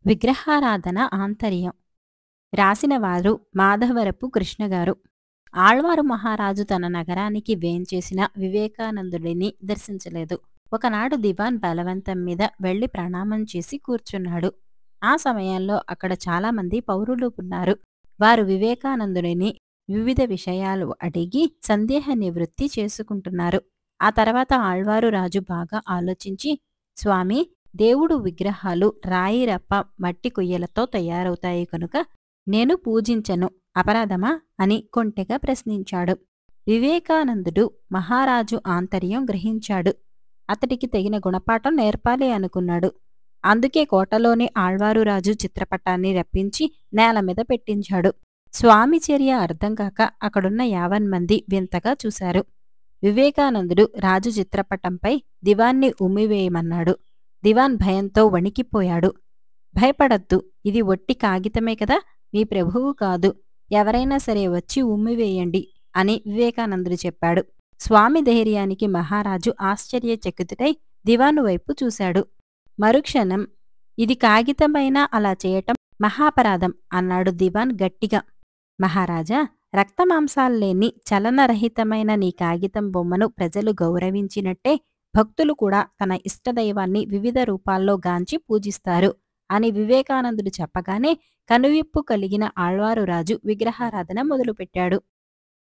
విగ్రహారాధన ఆంతర్యం రాసినవారు మాధవరపు కృష్ణగారు. ఆళ్వారు మహారాజు తన నగరానికి వేంచేసిన వివేకానందుడిని దర్శించలేదు. ఒకనాడు దివాన్ బలవంతం మీద వెళ్లి ప్రణామం చేసి కూర్చున్నాడు. ఆ సమయంలో అక్కడ చాలామంది పౌరులు ఉన్నారు. వారు వివేకానందుడిని వివిధ విషయాలు అడిగి సందేహ నివృత్తి చేసుకుంటున్నారు. ఆ తర్వాత ఆళ్వారు రాజు బాగా ఆలోచించి, స్వామి, దేవుడు విగ్రహాలు రాయి రప్ప మట్టి కొయ్యలతో తయారవుతాయి కనుక నేను పూజించను, అపరాధమా అని కొంటెగా ప్రశ్నించాడు. వివేకానందుడు మహారాజు ఆంతర్యం గ్రహించాడు. అతడికి తగిన గుణపాఠం నేర్పాలి అనుకున్నాడు. అందుకే కోటలోని ఆళ్వారు రాజు చిత్రపటాన్ని రప్పించి నేల మీద పెట్టించాడు. స్వామి చర్య అర్థం కాక అక్కడున్న 50 మంది వింతగా చూశారు. వివేకానందుడు రాజు చిత్రపటంపై దివాన్ని ఉమ్మివేయమన్నాడు. దివాన్ భయంతో వణికిపోయాడు. భయపడద్దు, ఇది ఒట్టి కాగితమే కదా, మీ ప్రభువు కాదు, ఎవరైనా సరే వచ్చి ఉమ్మివేయండి అని వివేకానందుడు చెప్పాడు. స్వామి ధైర్యానికి మహారాజు ఆశ్చర్యచకితుడై దివాను వైపు చూశాడు. మరుక్షణం, ఇది కాగితమైనా అలా చేయటం మహాపరాధం అన్నాడు దివాన్ గట్టిగా. మహారాజా, రక్తమాంసాల్లేని చలనరహితమైన నీ కాగితం బొమ్మను ప్రజలు గౌరవించినట్టే భక్తులు కూడా తన ఇష్టదైవాన్ని వివిధ రూపాల్లో గాంచి పూజిస్తారు అని వివేకానందుడు చెప్పగానే కనువిప్పు కలిగిన ఆళ్వారు రాజు విగ్రహారాధన మొదలుపెట్టాడు.